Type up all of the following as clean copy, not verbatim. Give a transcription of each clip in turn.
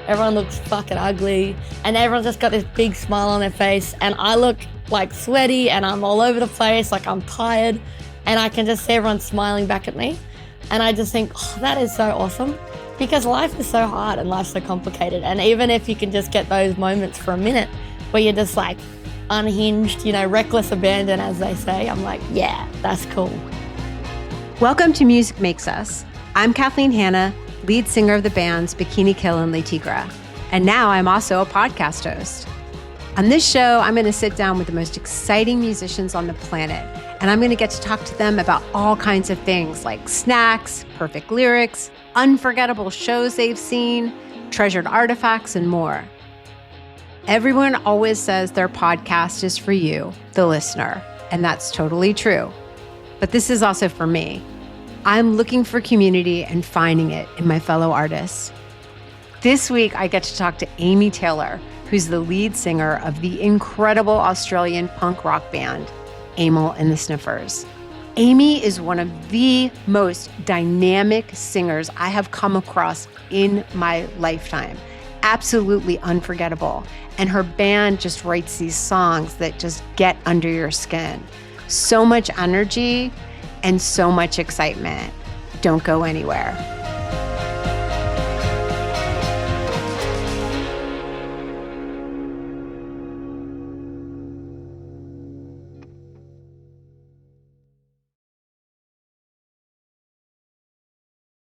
everyone looks fucking ugly, and everyone's just got this big smile on their face, and I look like sweaty and I'm all over the place, like I'm tired, and I can just see everyone smiling back at me. And I just think, oh, that is so awesome, because life is so hard and life's so complicated. And even if you can just get those moments for a minute where you're just like unhinged, you know, reckless abandon, as they say, I'm like, yeah, that's cool. Welcome to Music Makes Us. I'm Kathleen Hanna, lead singer of the bands Bikini Kill and Le Tigre. And now I'm also a podcast host. On this show, I'm going to sit down with the most exciting musicians on the planet, and I'm going to get to talk to them about all kinds of things like snacks, perfect lyrics, unforgettable shows they've seen, treasured artifacts, and more. Everyone always says their podcast is for you, the listener, and that's totally true. But this is also for me. I'm looking for community and finding it in my fellow artists. This week, I get to talk to Amy Taylor, who's the lead singer of the incredible Australian punk rock band, Amyl and the Sniffers. Amy is one of the most dynamic singers I have come across in my lifetime. Absolutely unforgettable. And her band just writes these songs that just get under your skin. So much energy and so much excitement. Don't go anywhere.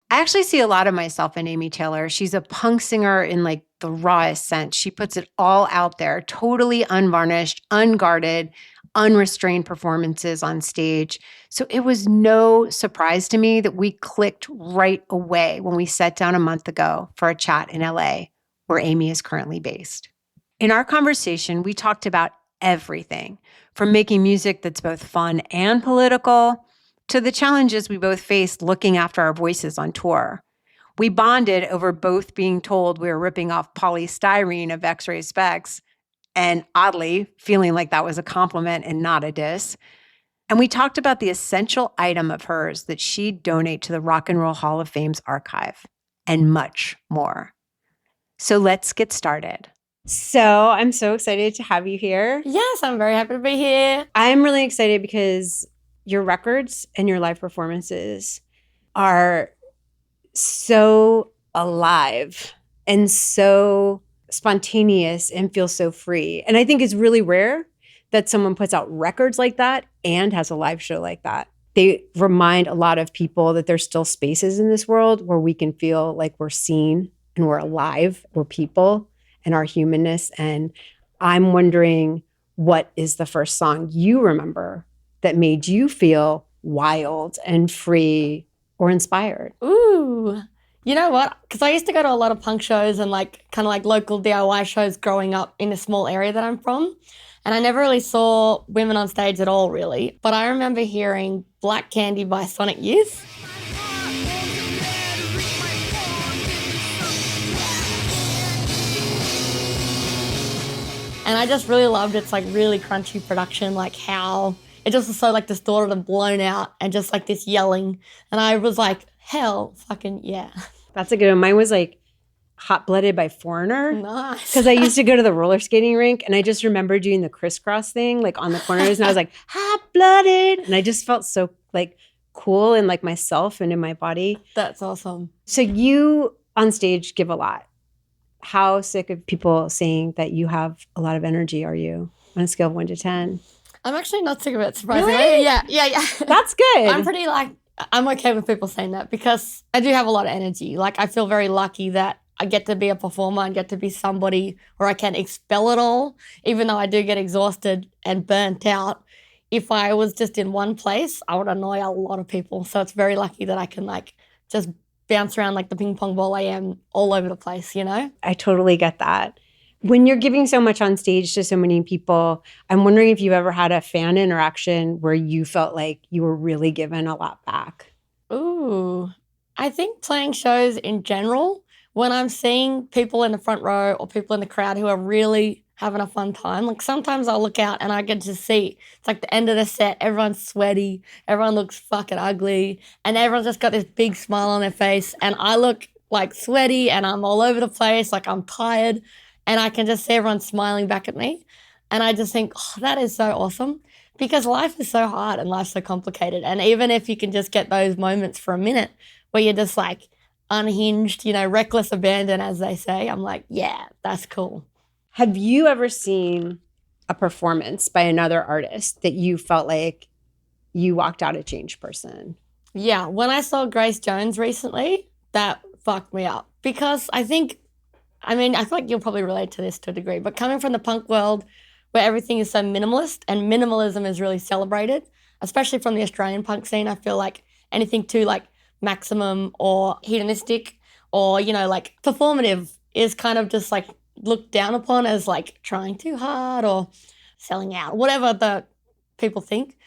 I actually see a lot of myself in Amy Taylor. She's a punk singer in like the rawest sense. She puts it all out there, totally unvarnished, unguarded, unrestrained performances on stage. So it was no surprise to me that we clicked right away when we sat down a month ago for a chat in LA, where Amy is currently based. In our conversation, we talked about everything from making music that's both fun and political to the challenges we both faced looking after our voices on tour. We bonded over both being told we were ripping off polystyrene of X-ray specs, and oddly, feeling like that was a compliment and not a diss. And we talked about the essential item of hers that she'd donate to the Rock and Roll Hall of Fame's archive, and much more. So let's get started. So I'm so excited to have you here. Yes, I'm very happy to be here. I'm really excited because your records and your live performances are so alive and so spontaneous and feel so free. And I think it's really rare that someone puts out records like that and has a live show like that. They remind a lot of people that there's still spaces in this world where we can feel like we're seen and we're alive, we're people, and our humanness. And I'm wondering, what is the first song you remember that made you feel wild and free or inspired? Ooh, you know what? Because I used to go to a lot of punk shows and like kind of like local DIY shows growing up in a small area that I'm from. And I never really saw women on stage at all, really. But I remember hearing Black Candy by Sonic Youth. And I just really loved its like really crunchy production, like how it just was so like distorted and blown out and just like this yelling. And I was like, hell fucking yeah. That's a good one. Mine was like Hot Blooded by Foreigner. Nice. Because I used to go to the roller skating rink and I just remember doing the crisscross thing like on the corners and I was like, Hot Blooded. And I just felt so like cool in like myself and in my body. That's awesome. So you on stage give a lot. How sick of people saying that you have a lot of energy are you on a scale of 1 to 10? I'm actually not sick of it, surprisingly. Really? Yeah. That's good. I'm okay with people saying that because I do have a lot of energy. Like I feel very lucky that I get to be a performer and get to be somebody where I can expel it all, even though I do get exhausted and burnt out. If I was just in one place, I would annoy a lot of people. So it's very lucky that I can like just bounce around like the ping pong ball I am all over the place, you know? I totally get that. When you're giving so much on stage to so many people, I'm wondering if you've ever had a fan interaction where you felt like you were really given a lot back. Ooh, I think playing shows in general, when I'm seeing people in the front row or people in the crowd who are really having a fun time, like sometimes I'll look out and I get to see, it's like the end of the set, everyone's sweaty, everyone looks fucking ugly, and everyone's just got this big smile on their face, and I look like sweaty and I'm all over the place, like I'm tired, and I can just see everyone smiling back at me. And I just think, oh, that is so awesome because life is so hard and life's so complicated. And even if you can just get those moments for a minute where you're just like unhinged, reckless abandon, as they say, I'm like, yeah, that's cool. Have you ever seen a performance by another artist that you felt like you walked out a changed person? Yeah, when I saw Grace Jones recently, that fucked me up because I feel like you'll probably relate to this to a degree, but coming from the punk world where everything is so minimalist and minimalism is really celebrated, especially from the Australian punk scene, I feel like anything too like maximum or hedonistic or, like performative is kind of just like looked down upon as like trying too hard or selling out, whatever the people think.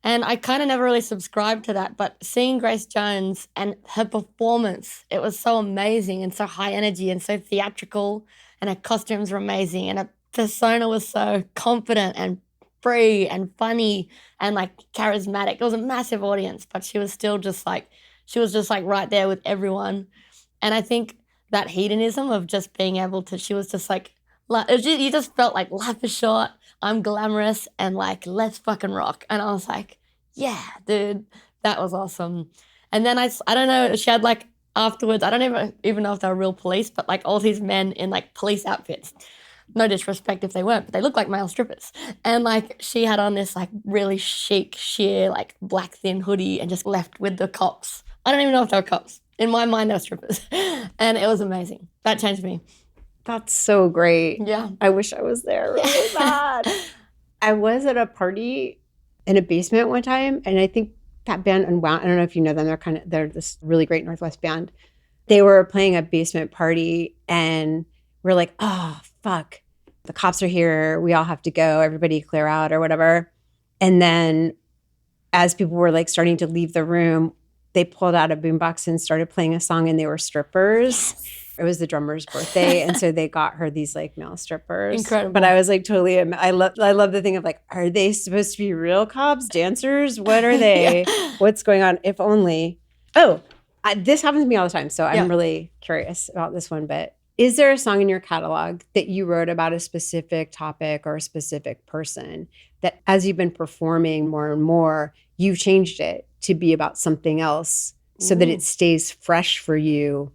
And I kind of never really subscribed to that, but seeing Grace Jones and her performance, it was so amazing and so high energy and so theatrical, and her costumes were amazing, and her persona was so confident and free and funny and like charismatic. It was a massive audience, but she was still just like, right there with everyone. And I think that hedonism of just being able to, she was just like, you just felt like life is short, I'm glamorous, and like, let's fucking rock. And I was like, yeah, dude, that was awesome. And then I don't know, she had like afterwards, I don't even know if they were real police, but like all these men in like police outfits. No disrespect if they weren't, but they looked like male strippers. And like she had on this like really chic, sheer, like black thin hoodie and just left with the cops. I don't even know if they were cops. In my mind, they were strippers. And it was amazing. That changed me. That's so great. Yeah. I wish I was there really bad. I was at a party in a basement one time, and I think that band Unwound, I don't know if you know them, they're this really great Northwest band. They were playing a basement party, and we're like, oh, fuck. The cops are here. We all have to go. Everybody clear out or whatever. And then as people were like starting to leave the room, they pulled out a boombox and started playing a song, and they were strippers. Yes. It was the drummer's birthday, and so they got her these like male strippers. Incredible. But I was like totally, I love the thing of like, are they supposed to be real cops, dancers? What are they? Yeah. What's going on? If only. Oh, this happens to me all the time, so I'm really curious about this one. But is there a song in your catalog that you wrote about a specific topic or a specific person that as you've been performing more and more, you've changed it to be about something else so that it stays fresh for you?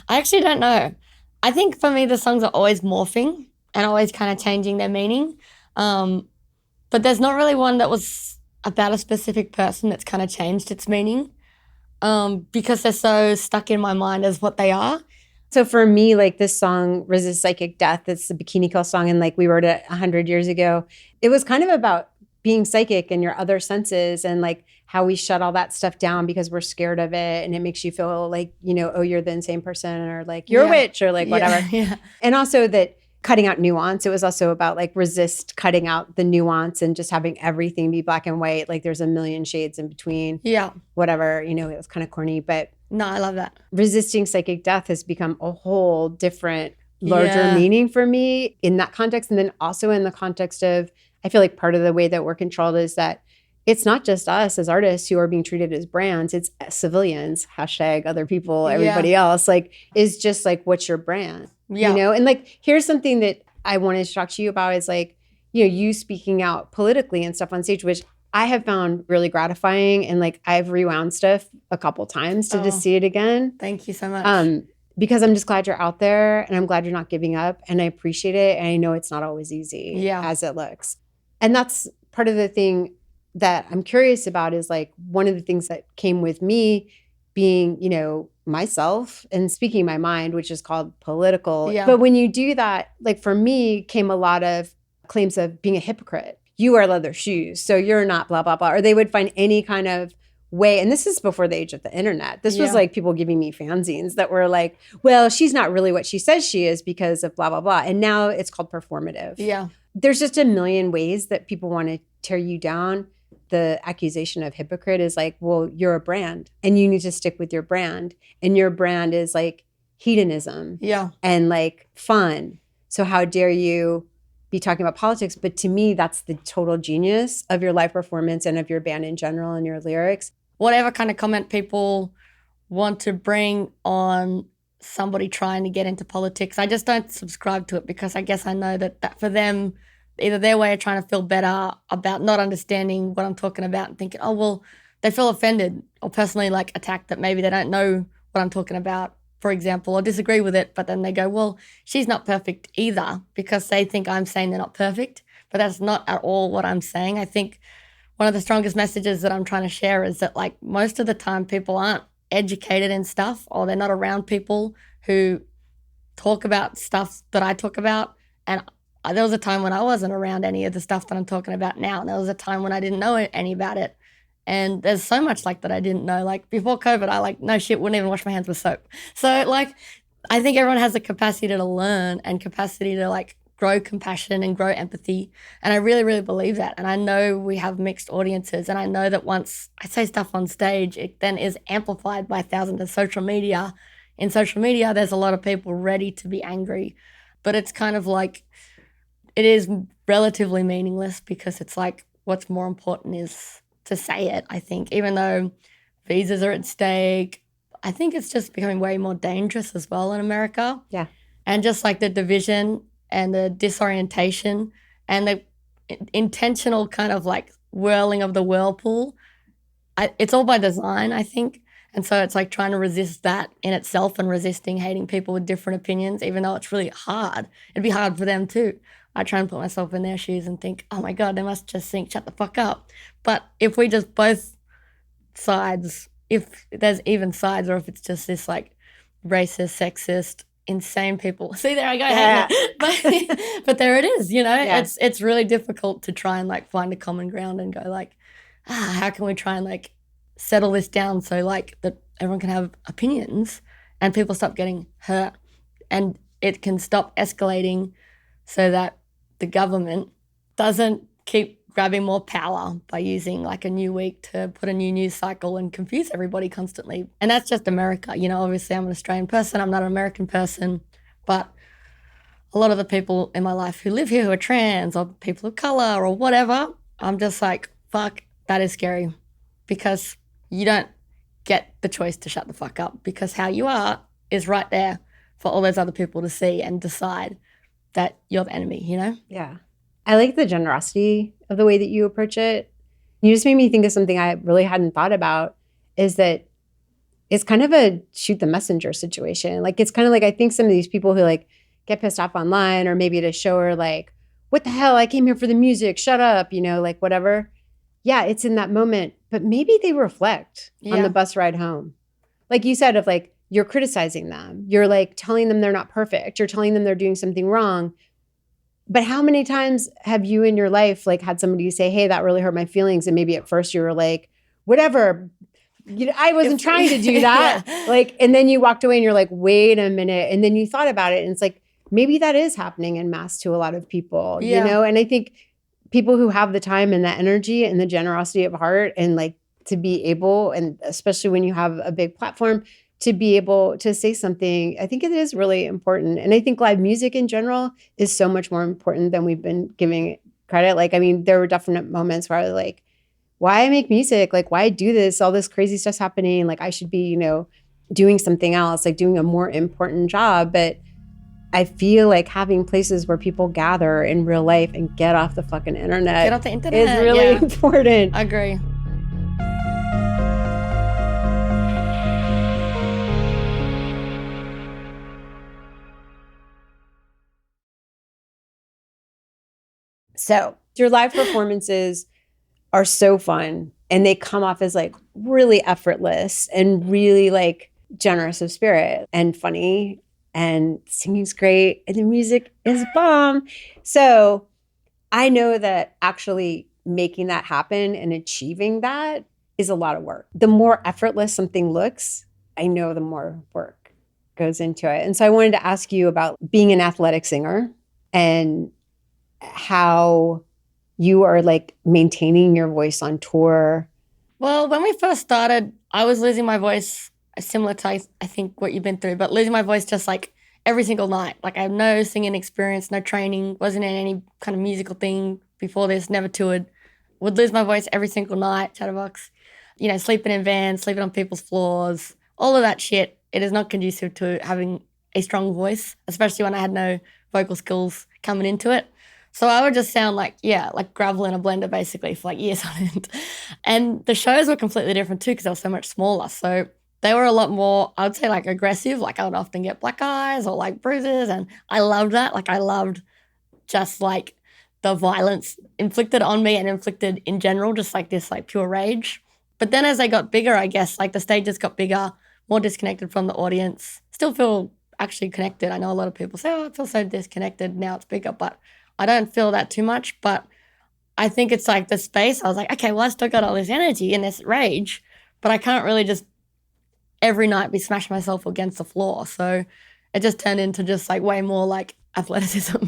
I actually don't know. I think for me, the songs are always morphing and always kind of changing their meaning. But there's not really one that was about a specific person that's kind of changed its meaning because they're so stuck in my mind as what they are. So for me, like this song, Resist Psychic Death, it's the Bikini Kill song, and like we wrote it 100 years ago. It was kind of about being psychic and your other senses and like how we shut all that stuff down because we're scared of it, and it makes you feel like, oh, you're the insane person, or like you're a witch, or like whatever. Yeah. And also that cutting out nuance. It was also about like resist cutting out the nuance and just having everything be black and white. Like there's a million shades in between. Yeah. Whatever, it was kind of corny, but no, I love that. Resisting psychic death has become a whole different, larger meaning for me in that context. And then also in the context of, I feel like part of the way that we're controlled is that it's not just us as artists who are being treated as brands, it's civilians, hashtag other people, everybody else, like, is just like, what's your brand? Yeah. And like, here's something that I wanted to talk to you about is like, you speaking out politically and stuff on stage, which I have found really gratifying. And like, I've rewound stuff a couple times to just see it again. Thank you so much. Because I'm just glad you're out there, and I'm glad you're not giving up, and I appreciate it. And I know it's not always easy as it looks. And that's part of the thing that I'm curious about is like, one of the things that came with me being, myself and speaking my mind, which is called political. Yeah. But when you do that, like for me came a lot of claims of being a hypocrite. You wear leather shoes, so you're not blah, blah, blah. Or they would find any kind of way. And this is before the age of the internet. This was like people giving me fanzines that were like, well, she's not really what she says she is because of blah, blah, blah. And now it's called performative. Yeah. There's just a million ways that people want to tear you down. The accusation of hypocrite is like, well, you're a brand and you need to stick with your brand. And your brand is like hedonism and like fun. So how dare you be talking about politics? But to me, that's the total genius of your live performance and of your band in general and your lyrics. Whatever kind of comment people want to bring on somebody trying to get into politics. I just don't subscribe to it because I guess I know that for them, either their way of trying to feel better about not understanding what I'm talking about and thinking, oh, well, they feel offended or personally like attacked that maybe they don't know what I'm talking about, for example, or disagree with it. But then they go, well, she's not perfect either because they think I'm saying they're not perfect. But that's not at all what I'm saying. I think one of the strongest messages that I'm trying to share is that like most of the time people aren't educated in stuff or they're not around people who talk about stuff that I talk about. And there was a time when I wasn't around any of the stuff that I'm talking about now. And there was a time when I didn't know any about it. And there's so much like that I didn't know. Like before COVID, I like, no shit, wouldn't even wash my hands with soap. So like, I think everyone has the capacity to learn and capacity to like grow compassion and grow empathy. And I really, really believe that. And I know we have mixed audiences. And I know that once I say stuff on stage, it then is amplified by thousands of social media. In social media, there's a lot of people ready to be angry. But it's kind of like, it is relatively meaningless because it's like what's more important is to say it, I think. Even though visas are at stake, I think it's just becoming way more dangerous as well in America. Yeah. And just like the division and the disorientation and the intentional kind of like whirling of the whirlpool, it's all by design, I think. And so it's like trying to resist that in itself and resisting hating people with different opinions, even though it's really hard. It'd be hard for them too. I try and put myself in their shoes and think, oh my God, they must just think, shut the fuck up. But if we just both sides, if there's even sides or if it's just this like racist, sexist, insane people. See, there I go. Yeah. But there it is, you know. Yeah. It's really difficult to try and like find a common ground and go like, how can we try and like settle this down so like that everyone can have opinions and people stop getting hurt and it can stop escalating so that the government doesn't keep grabbing more power by using like a new week to put a new news cycle and confuse everybody constantly. And that's just America. You know, obviously I'm an Australian person, I'm not an American person, but a lot of the people in my life who live here who are trans or people of color or whatever, I'm just like, fuck, that is scary because you don't get the choice to shut the fuck up because how you are is right there for all those other people to see and decide that you're the enemy, you know? Yeah. I like the generosity of the way that you approach it. You just made me think of something I really hadn't thought about is that it's kind of a shoot the messenger situation. Like, it's kind of like, I think some of these people who like get pissed off online or maybe at a show are like, what the hell? I came here for the music. Shut up. You know, like whatever. Yeah, it's in that moment, but maybe they reflect on the bus ride home. Like you said, of like, you're criticizing them. You're like telling them they're not perfect. You're telling them they're doing something wrong. But how many times have you in your life like had somebody say, hey, that really hurt my feelings? And maybe at first you were like, whatever, you know, I wasn't trying to do that. Yeah. Like, and then you walked away and you're like, wait a minute. And then you thought about it and it's like, maybe that is happening en masse to a lot of people, you know? And I think people who have the time and the energy and the generosity of heart and like to be able, and especially when you have a big platform, to be able to say something, I think it is really important. And I think live music in general is so much more important than we've been giving it credit. Like, I mean, there were definite moments where I was like, why I make music? Like, why I do this? All this crazy stuff's happening. Like, I should be, you know, doing something else, like doing a more important job. But I feel like having places where people gather in real life and get off the fucking internet, get off the internet is really important. I agree. So your live performances are so fun and they come off as like really effortless and really like generous of spirit and funny and singing's great and the music is bomb. So I know that actually making that happen and achieving that is a lot of work. The more effortless something looks, I know the more work goes into it. And so I wanted to ask you about being an athletic singer and how you are like maintaining your voice on tour. Well, when we first started, I was losing my voice similar to, I think, what you've been through, but losing my voice just like every single night. Like I have no singing experience, no training, wasn't in any kind of musical thing before this, never toured. Would lose my voice every single night, chatterbox. You know, sleeping in vans, sleeping on people's floors, all of that shit, it is not conducive to having a strong voice, especially when I had no vocal skills coming into it. So I would just sound like gravel in a blender basically for like years on end. And the shows were completely different too because they were so much smaller. So they were a lot more, I would say, like aggressive. Like I would often get black eyes or like bruises. And I loved that. Like I loved just like the violence inflicted on me and inflicted in general, just like this like pure rage. But then as they got bigger, I guess, like the stages got bigger, more disconnected from the audience. Still feel actually connected. I know a lot of people say, oh, I feel so disconnected now it's bigger, but I don't feel that too much. But I think it's like the space. I was like, okay, well, I still got all this energy and this rage, but I can't really just every night be smashing myself against the floor. So it just turned into just like way more like athleticism.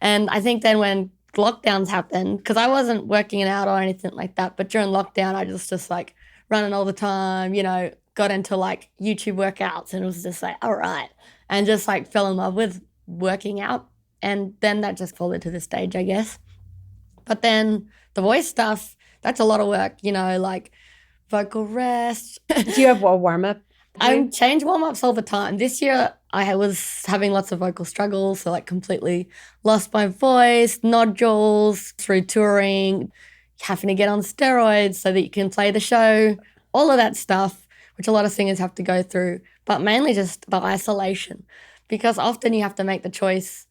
And I think then when lockdowns happened, because I wasn't working it out or anything like that, but during lockdown, I just like running all the time, you know, got into like YouTube workouts and it was just like, all right. And just like fell in love with working out. And then that just followed to the stage, I guess. But then the voice stuff, that's a lot of work, you know, like vocal rest. Do you have a warm-up? I change warm-ups all the time. This year, I was having lots of vocal struggles, so like completely lost my voice, nodules through touring, having to get on steroids so that you can play the show, all of that stuff, which a lot of singers have to go through, but mainly just the isolation. Because often you have to make the choice,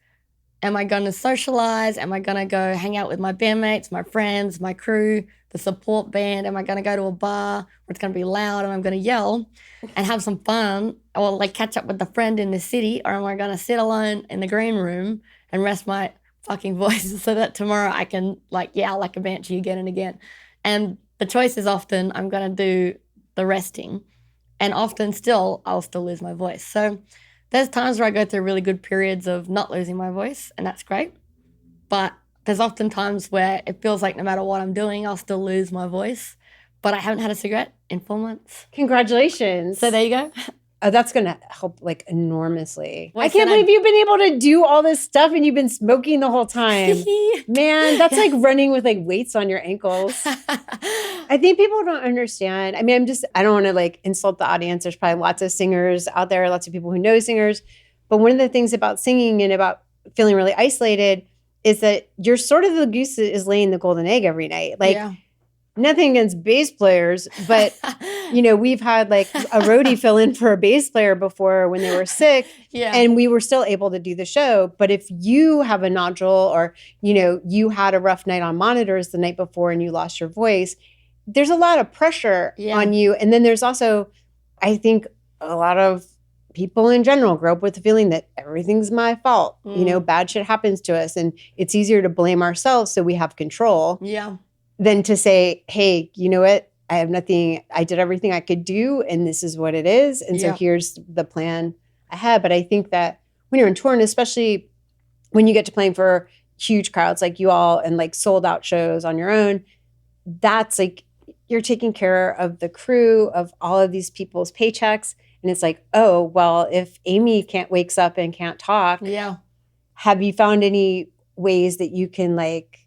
am I going to socialize? Am I going to go hang out with my bandmates, my friends, my crew, the support band? Am I going to go to a bar where it's going to be loud and I'm going to yell and have some fun or like catch up with a friend in the city? Or am I going to sit alone in the green room and rest my fucking voice so that tomorrow I can like yell like a banshee again and again? And the choice is often I'm going to do the resting, and often still I'll still lose my voice. So there's times where I go through really good periods of not losing my voice, and that's great. But there's often times where it feels like no matter what I'm doing, I'll still lose my voice. But I haven't had a cigarette in 4 months. Congratulations. So there you go. Oh, that's going to help like enormously. Well, I can't believe you've been able to do all this stuff and you've been smoking the whole time. Man, that's like running with like weights on your ankles. I think people don't understand. I mean, I don't want to like insult the audience. There's probably lots of singers out there, lots of people who know singers. But one of the things about singing and about feeling really isolated is that you're sort of the goose that is laying the golden egg every night. Like, nothing against bass players, but you know, we've had like a roadie fill in for a bass player before when they were sick, and we were still able to do the show. But if you have a nodule or, you know, you had a rough night on monitors the night before and you lost your voice, there's a lot of pressure on you. And then there's also, I think a lot of people in general grow up with the feeling that everything's my fault. You know, bad shit happens to us and it's easier to blame ourselves so we have control. Than to say, hey, you know what? I have nothing. I did everything I could do, and this is what it is. And so here's the plan ahead. But I think that when you're on tour, and especially when you get to playing for huge crowds like you all and like sold out shows on your own, that's like you're taking care of the crew, of all of these people's paychecks. And it's like, oh, well, if Amy wakes up and can't talk, have you found any ways that you can like,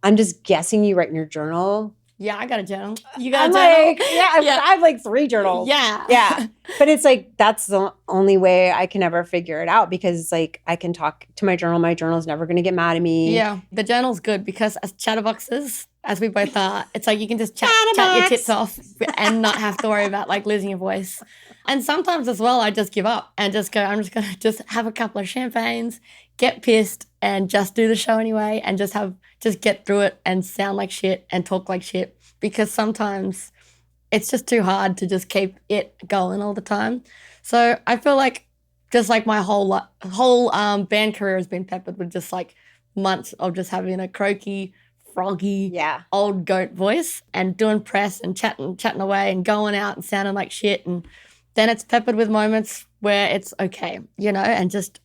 I'm just guessing you write in your journal. Yeah, I got a journal. You got a journal? Like, I have like 3 journals. Yeah. But it's like, that's the only way I can ever figure it out because it's like, I can talk to my journal. My journal's never going to get mad at me. Yeah, the journal's good because as chatterboxes, as we both are, it's like you can just chat your tits off and not have to worry about like losing your voice. And sometimes as well, I just give up and just go, I'm just going to just have a couple of champagnes, get pissed and just do the show anyway and just get through it and sound like shit and talk like shit because sometimes it's just too hard to just keep it going all the time. So I feel like just like my whole band career has been peppered with just like months of just having a croaky, froggy, old goat voice and doing press and chatting away and going out and sounding like shit. And then it's peppered with moments where it's okay, you know, and just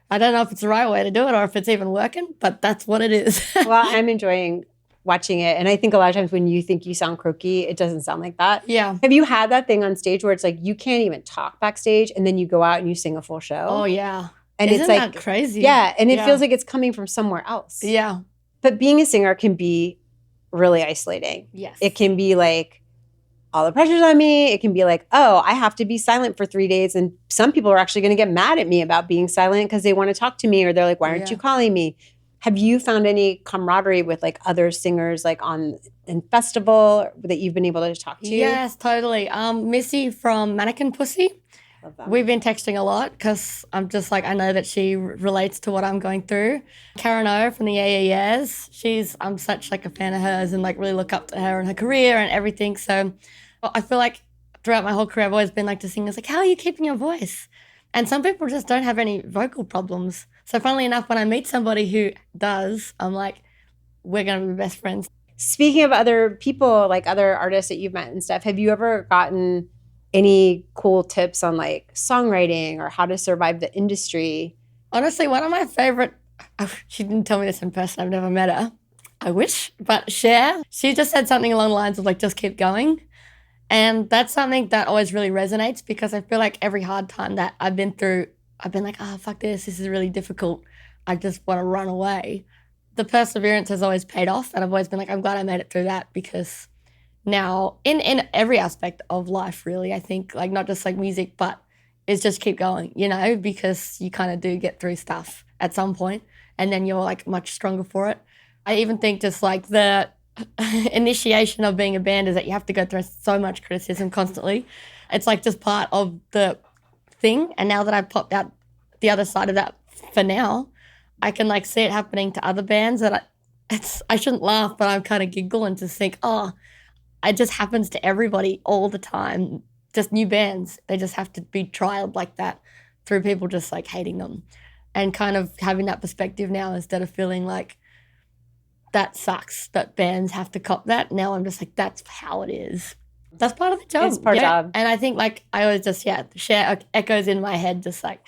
I don't know if it's the right way to do it or if it's even working, but that's what it is. Well, I'm enjoying watching it. And I think a lot of times when you think you sound croaky, it doesn't sound like that. Yeah. Have you had that thing on stage where it's like you can't even talk backstage and then you go out and you sing a full show? Oh, yeah. And Isn't it's like that crazy? Yeah. And it feels like it's coming from somewhere else. Yeah. But being a singer can be really isolating. Yes. It can be like all the pressure's on me. It can be like, oh, I have to be silent for 3 days. And some people are actually going to get mad at me about being silent because they want to talk to me, or they're like, why aren't you calling me? Have you found any camaraderie with like other singers like in festival that you've been able to talk to? Yes, totally. Missy from Mannequin Pussy. We've been texting a lot because I'm just like, I know that she relates to what I'm going through. Karen O from the Yeah. I'm such like a fan of hers and like really look up to her and her career and everything. So I feel like throughout my whole career, I've always been like to singers, like, how are you keeping your voice? And some people just don't have any vocal problems. So funnily enough, when I meet somebody who does, I'm like, we're going to be best friends. Speaking of other people, like other artists that you've met and stuff, have you ever gotten any cool tips on like songwriting or how to survive the industry? Honestly, one of my favorite, she didn't tell me this in person, I've never met her. I wish, but Cher, she just said something along the lines of like, just keep going. And that's something that always really resonates because I feel like every hard time that I've been through, I've been like, oh, fuck this is really difficult. I just want to run away. The perseverance has always paid off, and I've always been like, I'm glad I made it through that because now in every aspect of life, really, I think like not just like music, but it's just keep going, because you kind of do get through stuff at some point and then you're like much stronger for it. I even think just like the initiation of being a band is that you have to go through so much criticism constantly. It's like just part of the thing. And now that I've popped out the other side of that for now, I can like see it happening to other bands that I shouldn't laugh, but I'm kind of giggle and just think, oh, it just happens to everybody all the time. Just new bands, they just have to be trialed like that through people just like hating them and kind of having that perspective now instead of feeling like that sucks that bands have to cop that. Now I'm just like, that's how it is. That's part of the job. It's part of the job. And I think like I always just, Cher echoes in my head just like,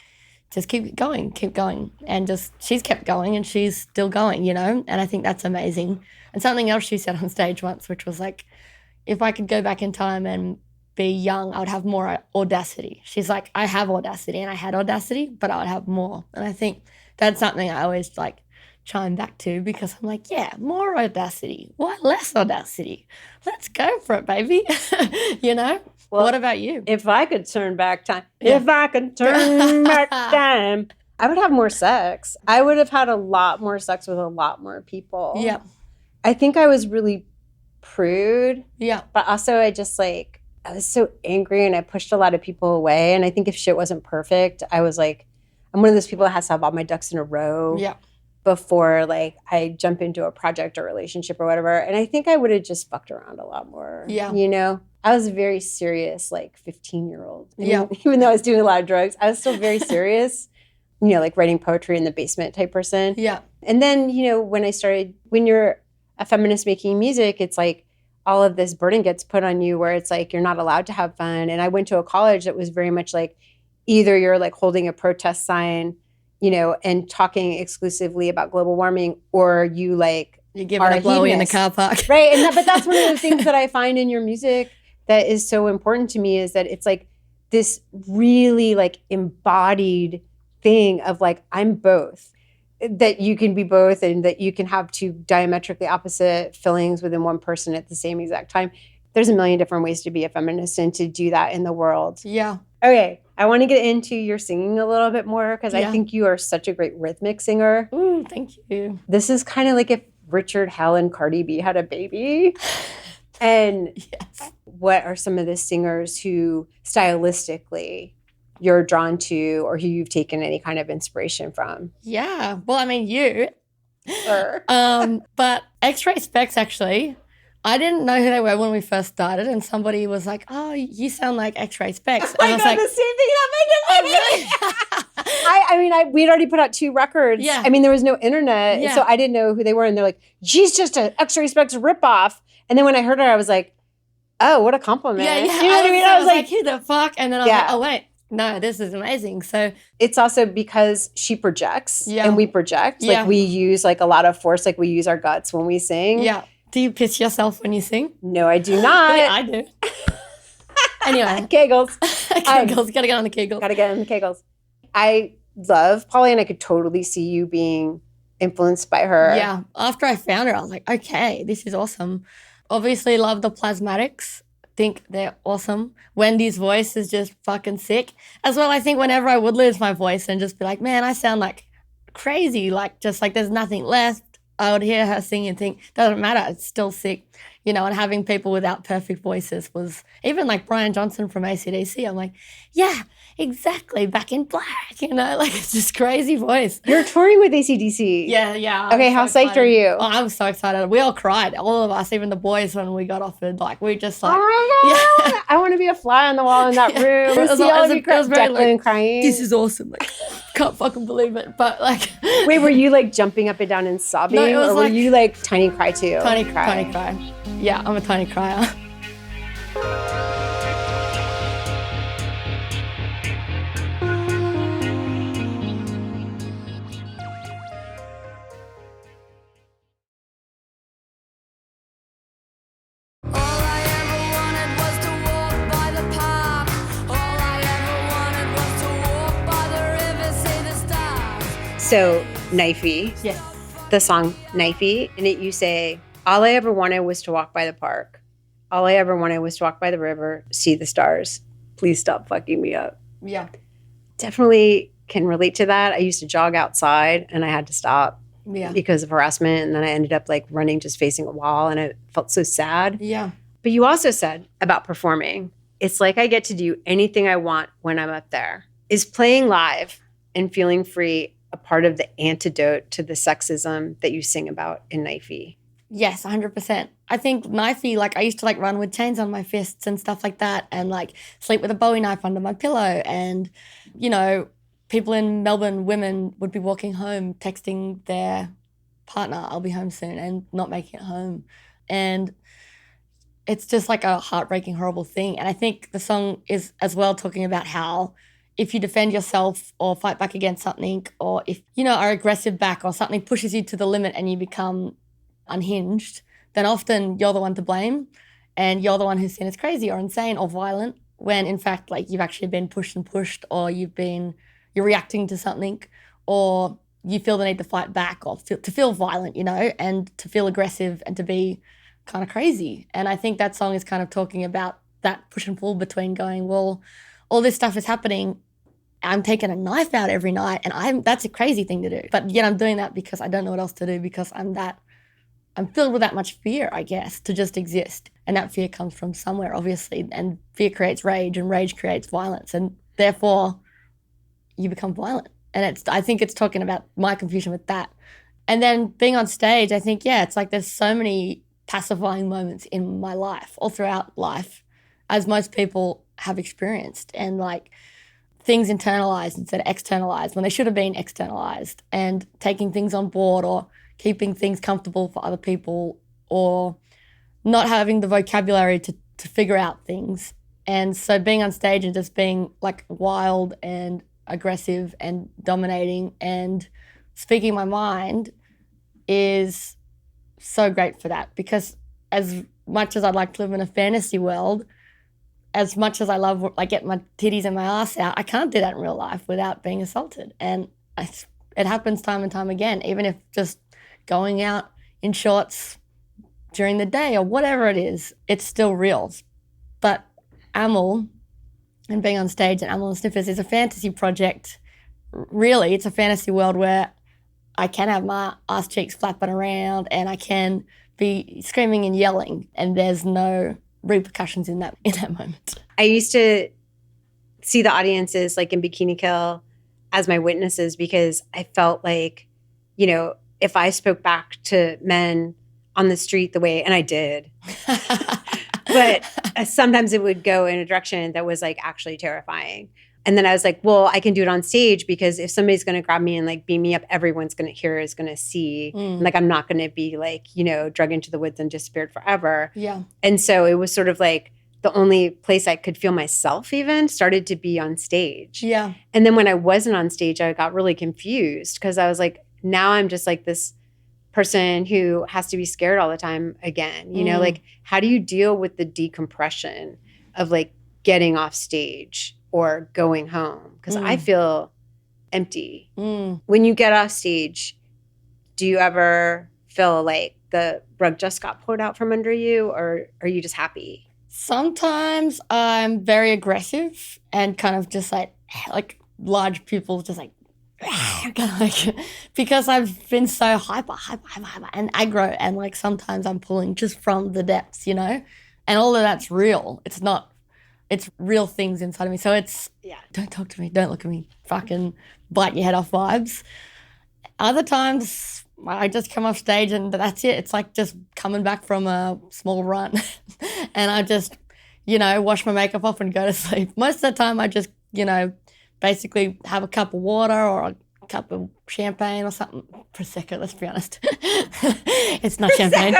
just keep going. And just, she's kept going and she's still going, and I think that's amazing. And something else she said on stage once, which was like, if I could go back in time and be young, I would have more audacity. She's like, I have audacity and I had audacity, but I would have more. And I think that's something I always like chime back to because I'm like, yeah, more audacity. Why less audacity? Let's go for it, baby. Well, what about you? If I could turn back time, if I could turn back time, I would have more sex. I would have had a lot more sex with a lot more people. Yeah. I think I was really prude. Yeah. But also I was so angry and I pushed a lot of people away. And I think if shit wasn't perfect, I was like, I'm one of those people that has to have all my ducks in a row before like I jump into a project or relationship or whatever. And I think I would have just fucked around a lot more. Yeah. I was a very serious, like 15-year-old. Even though I was doing a lot of drugs, I was still very serious, like writing poetry in the basement type person. Yeah. And then, when you're a feminist making music, it's like all of this burden gets put on you where it's like you're not allowed to have fun. And I went to a college that was very much like either you're like holding a protest sign, and talking exclusively about global warming, or you give it a blowy in the car park. Right. But that's one of the things that I find in your music that is so important to me is that it's like this really like embodied thing of like, I'm both. That you can be both and that you can have two diametrically opposite feelings within one person at the same exact time. There's a million different ways to be a feminist and to do that in the world. Yeah. Okay. I want to get into your singing a little bit more because I think you are such a great rhythmic singer. Ooh, thank you. This is kind of like if Richard Hell and Cardi B had a baby. And what are some of the singers who stylistically you're drawn to or who you've taken any kind of inspiration from? Yeah. Well, I mean, you. Sure. But X-Ray Specs, actually, I didn't know who they were when we first started, and somebody was like, oh, you sound like X-Ray Specs. Oh and I was like, the same thing happened to me. We'd already put out 2 records. Yeah. I mean, there was no internet, Yeah. so I didn't know who they were. And they're like, she's just an X-Ray Specs ripoff. And then when I heard her, I was like, oh, what a compliment. Yeah. You know what I mean? I was like, who the fuck? And then I was like, oh, wait. No, this is amazing. So it's also because she projects and we project. Yeah. Like we use like a lot of force. Like we use our guts when we sing. Yeah. Do you piss yourself when you sing? No, I do not. I do. Anyway. Kegels. Kegels. Gotta get on the Kegels. Gotta get on the Kegels. I love Polly and I could totally see you being influenced by her. Yeah. After I found her, I was like, okay, this is awesome. Obviously love the Plasmatics. think they're awesome. Wendy's voice is just fucking sick. As well, I think whenever I would lose my voice and just be like, man, I sound like crazy, like just like there's nothing left, I would hear her sing and think, doesn't matter, it's still sick. And having people without perfect voices was, even like Brian Johnson from AC/DC, I'm like, yeah, exactly, Back in Black, like it's just crazy voice. You're touring with AC/DC. Yeah. Okay, how psyched are you? Oh, I was so excited. We all cried, all of us, even the boys, when we got offered. Like, we just like, oh my God, yeah. I want to be a fly on the wall in that room. It was, See all of you very, like, crying. This is awesome. Like, can't fucking believe it. But like, wait, were you like jumping up and down and sobbing, No, it was or were like, you like tiny cry too? Tiny cry. Yeah, I'm a tiny crier. So, Knifey. Yes. The song Knifey. In it, you say, all I ever wanted was to walk by the park. All I ever wanted was to walk by the river, see the stars. Please stop fucking me up. Yeah. Definitely can relate to that. I used to jog outside and I had to stop because of harassment. And then I ended up like running just facing a wall and it felt so sad. Yeah. But you also said about performing, it's like I get to do anything I want when I'm up there. Is playing live and feeling free a part of the antidote to the sexism that you sing about in Knifey? Yes, 100%. I think Knifey, like I used to like run with chains on my fists and stuff like that and like sleep with a Bowie knife under my pillow. And, people in Melbourne, women would be walking home texting their partner, I'll be home soon, and not making it home. And it's just like a heartbreaking, horrible thing. And I think the song is as well talking about how if you defend yourself or fight back against something, or if, are aggressive back or something pushes you to the limit and you become unhinged, then often you're the one to blame and you're the one who's seen as crazy or insane or violent, when in fact, like, you've actually been pushed, or you're reacting to something, or you feel the need to fight back or to feel violent, and to feel aggressive and to be kind of crazy. And I think that song is kind of talking about that push and pull between going, well, all this stuff is happening, I'm taking a knife out every night, and that's a crazy thing to do. But yet I'm doing that because I don't know what else to do, because I'm filled with that much fear, I guess, to just exist. And that fear comes from somewhere, obviously. And fear creates rage, and rage creates violence. And therefore, you become violent. And I think it's talking about my confusion with that. And then being on stage, I think, it's like there's so many pacifying moments in my life, all throughout life, as most people have experienced. And like, things internalized instead of externalized when they should have been externalized, and taking things on board or keeping things comfortable for other people, or not having the vocabulary to figure out things. And so being on stage and just being like wild and aggressive and dominating and speaking my mind is so great for that, because as much as I'd like to live in a fantasy world, as much as I love like get my titties and my ass out, I can't do that in real life without being assaulted. And it happens time and time again, even if just going out in shorts during the day or whatever it is, it's still real. But Amyl and being on stage at Amyl and Sniffers is a fantasy project. Really, it's a fantasy world where I can have my ass cheeks flapping around and I can be screaming and yelling, and there's no repercussions in that moment. I used to see the audiences like in Bikini Kill as my witnesses, because I felt like, if I spoke back to men on the street the way, and I did, but sometimes it would go in a direction that was like actually terrifying. And then I was like, well, I can do it on stage, because if somebody's going to grab me and like beam me up, everyone's going to hear, is going to see. And, like, I'm not going to be like, drug into the woods and disappeared forever. Yeah. And so it was sort of like the only place I could feel myself even started to be on stage. Yeah. And then when I wasn't on stage, I got really confused, because I was like, now I'm just like this person who has to be scared all the time again. Like, how do you deal with the decompression of like getting off stage or going home? Because I feel empty. When you get off stage, do you ever feel like the rug just got pulled out from under you, or are you just happy? Sometimes I'm very aggressive and kind of just like large people just like, kind of like because I've been so hyper and aggro, and like sometimes I'm pulling just from the depths, and all of that's real. It's real things inside of me. So it's, don't talk to me, don't look at me, fucking bite your head off vibes. Other times I just come off stage and that's it. It's like just coming back from a small run and I just, wash my makeup off and go to sleep. Most of the time I just, basically have a cup of water or a cup of champagne or something. Prosecco, let's be honest. It's not champagne.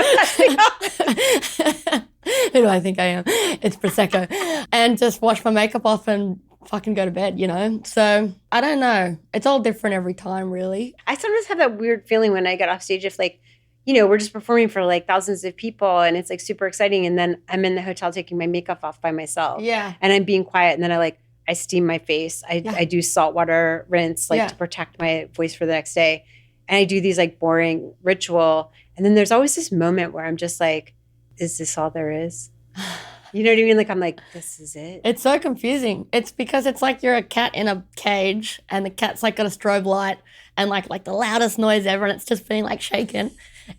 Who do I think I am? It's Prosecco. And just wash my makeup off and fucking go to bed, So I don't know. It's all different every time, really. I sometimes have that weird feeling when I get off stage if like, we're just performing for like thousands of people and it's like super exciting. And then I'm in the hotel taking my makeup off by myself. Yeah. And I'm being quiet. And then I steam my face. I do saltwater rinse to protect my voice for the next day. And I do these like boring ritual. And then there's always this moment where I'm just like, is this all there is? You know what I mean? Like, I'm like, this is it. It's so confusing. It's because it's like you're a cat in a cage and the cat's like got a strobe light and like the loudest noise ever and it's just being like shaken.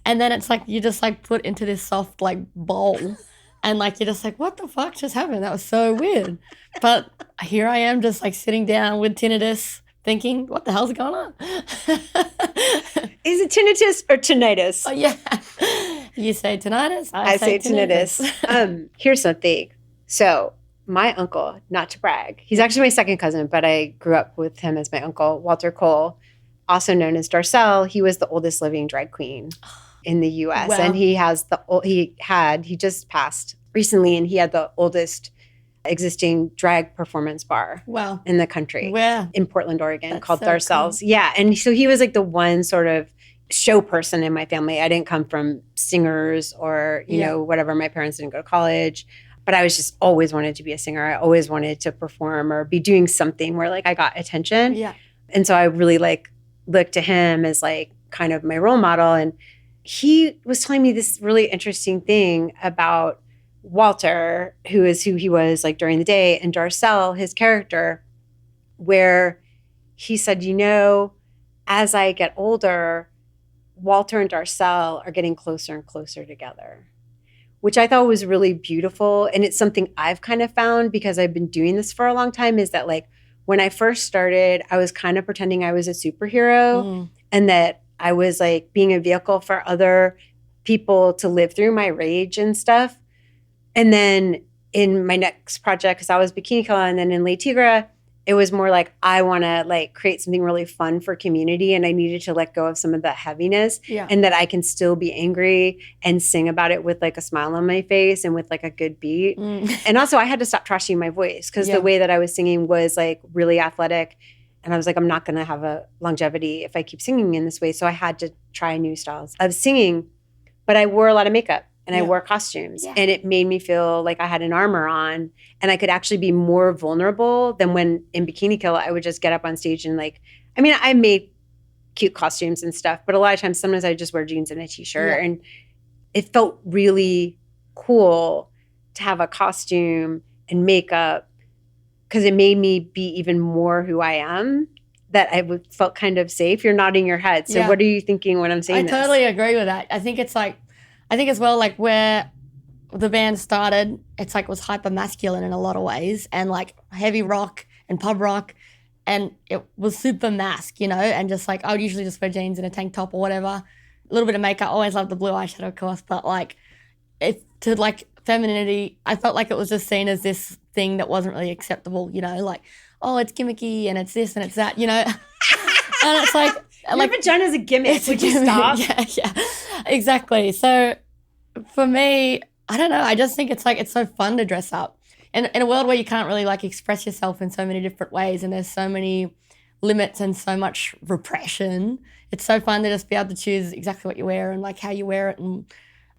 And then it's like you just like put into this soft like bowl and like you're just like, what the fuck just happened? That was so weird. But here I am just like sitting down with tinnitus thinking, what the hell's going on? Is it tinnitus or tinnitus? Oh, yeah. You say tinnitus, I say tinnitus. Here's something. So my uncle, not to brag, he's actually my second cousin, but I grew up with him as my uncle, Walter Cole, also known as Darcel. He was the oldest living drag queen in the U.S. Wow. And he just passed recently, and he had the oldest existing drag performance bar in the country. Where? In Portland, Oregon. That's called so Darcel's. Cool. Yeah. And so he was like the one sort of show person in my family. I didn't come from singers or, you know, whatever. My parents didn't go to college. But I was just always wanted to be a singer. I always wanted to perform or be doing something where like I got attention. Yeah. And so I really like looked to him as like kind of my role model. And he was telling me this really interesting thing about Walter, who is who he was like during the day, and Darcel, his character, where he said, you know, as I get older, Walter and Darcel are getting closer and closer together, which I thought was really beautiful. And it's something I've kind of found because I've been doing this for a long time, is that like when I first started, I was kind of pretending I was a superhero and that I was like being a vehicle for other people to live through my rage and stuff. And then in my next project, because I was Bikini Killa, and then in Le Tigre, it was more like I want to like create something really fun for community, and I needed to let go of some of the heaviness, and that I can still be angry and sing about it with like a smile on my face and with like a good beat. And also I had to stop trashing my voice because the way that I was singing was like really athletic, and I was like, I'm not going to have a longevity if I keep singing in this way. So I had to try new styles of singing, but I wore a lot of makeup. And I wore costumes, and it made me feel like I had an armor on, and I could actually be more vulnerable than when in Bikini Killa, I would just get up on stage and like, I mean, I made cute costumes and stuff, but a lot of times, sometimes I just wear jeans and a t-shirt, and it felt really cool to have a costume and makeup because it made me be even more who I am. That felt kind of safe. You're nodding your head. So what are you thinking when I'm saying this? I totally agree with that. I think as well, like where the band started, it's like it was hyper masculine in a lot of ways, and like heavy rock and pub rock, and it was super mask, you know, and just like I would usually just wear jeans and a tank top or whatever, a little bit of makeup. Always loved the blue eyeshadow, of course, but like it to like femininity, I felt like it was just seen as this thing that wasn't really acceptable, you know, like, oh, it's gimmicky and it's this and it's that, you know, and it's like. Your vagina's a gimmick. Would you stop? Yeah, exactly. So for me, I don't know. I just think it's like it's so fun to dress up. And in a world where you can't really like express yourself in so many different ways and there's so many limits and so much repression, it's so fun to just be able to choose exactly what you wear and like how you wear it. And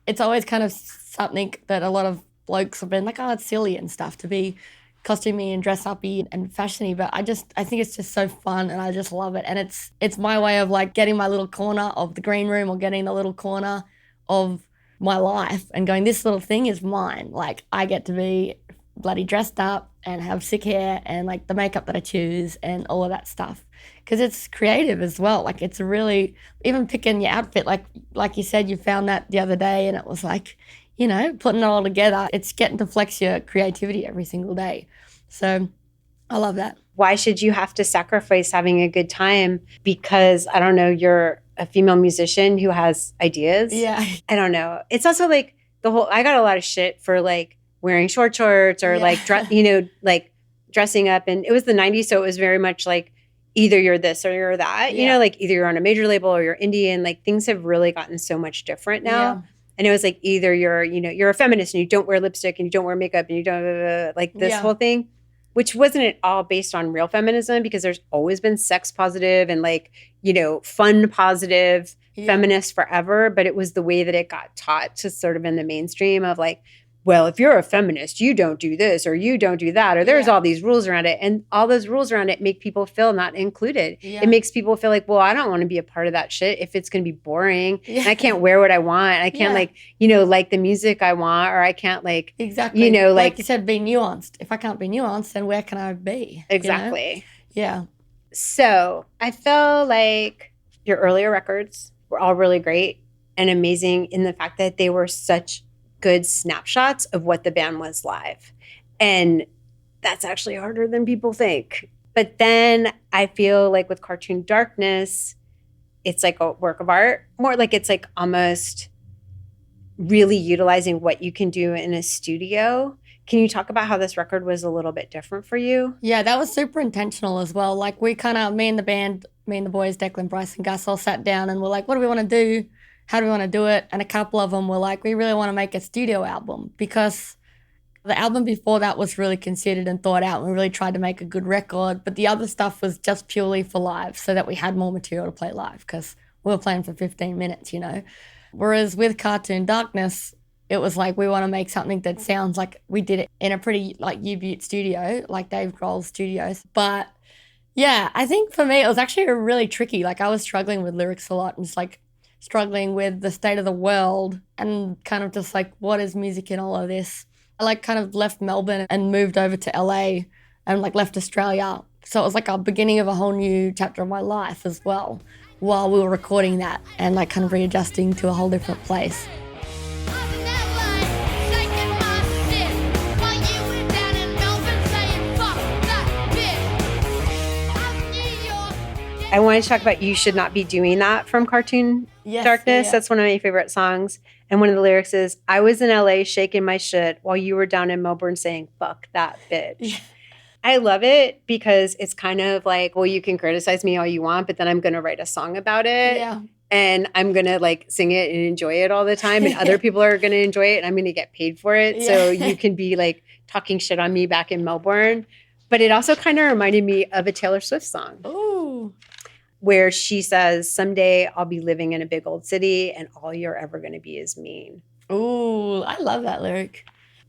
it's always kind of something that a lot of blokes have been like, oh, it's silly and stuff to be costumey and dress uppy and fashiony, but I think it's just so fun and I just love it. And it's my way of like getting my little corner of the green room or getting the little corner of my life and going, this little thing is mine. Like, I get to be bloody dressed up and have sick hair and like the makeup that I choose and all of that stuff. Because it's creative as well. Like, it's really, even picking your outfit, like you said, you found that the other day and it was like, you know, putting it all together, it's getting to flex your creativity every single day. So I love that. Why should you have to sacrifice having a good time because, I don't know, you're a female musician who has ideas? Yeah. I don't know. It's also like I got a lot of shit for like wearing short shorts or like, like dressing up. And it was the 90s. So it was very much like either you're this or you're that, you know, like either you're on a major label or you're indie. And like things have really gotten so much different now. Yeah. And it was like either you're a feminist and you don't wear lipstick and you don't wear makeup and you don't like this whole thing, which wasn't at all based on real feminism because there's always been sex positive and like, you know, fun positive feminist forever. But it was the way that it got taught to sort of in the mainstream of like, well, if you're a feminist, you don't do this or you don't do that, or there's all these rules around it. And all those rules around it make people feel not included. Yeah. It makes people feel like, well, I don't want to be a part of that shit if it's going to be boring. Yeah. And I can't wear what I want. I can't like the music I want, or I can't like, exactly. Like you said, be nuanced. If I can't be nuanced, then where can I be? Exactly. You know? Yeah. So I feel like your earlier records were all really great and amazing in the fact that they were such good snapshots of what the band was live. And that's actually harder than people think. But then I feel like with Cartoon Darkness, it's like a work of art. More like it's like almost really utilizing what you can do in a studio. Can you talk about how this record was a little bit different for you? Yeah, that was super intentional as well. Like we kind of, me and the boys, Declan, Bryce, and Gus all sat down and we're like, what do we want to do? How do we want to do it? And a couple of them were like, we really want to make a studio album because the album before that was really considered and thought out. And we really tried to make a good record, but the other stuff was just purely for live so that we had more material to play live because we were playing for 15 minutes, you know. Whereas with Cartoon Darkness, it was like we want to make something that sounds like we did it in a pretty like U-Butte studio, like Dave Grohl's studios. But yeah, I think for me, it was actually really tricky. Like I was struggling with lyrics a lot and just like struggling with the state of the world and kind of just like, what is music in all of this? I like kind of left Melbourne and moved over to LA and like left Australia. So it was like a beginning of a whole new chapter of my life as well while we were recording that and like kind of readjusting to a whole different place. I wanted to talk about You Should Not Be Doing That from Cartoon Darkness. Yeah. That's one of my favorite songs. And one of the lyrics is, I was in LA shaking my shit while you were down in Melbourne saying, fuck that bitch. Yeah. I love it because it's kind of like, well, you can criticize me all you want, but then I'm going to write a song about it. Yeah. And I'm going to like sing it and enjoy it all the time. And other people are going to enjoy it and I'm going to get paid for it. Yeah. So you can be like talking shit on me back in Melbourne. But it also kind of reminded me of a Taylor Swift song. Ooh. Where she says, someday I'll be living in a big old city and all you're ever going to be is mean. Ooh, I love that lyric.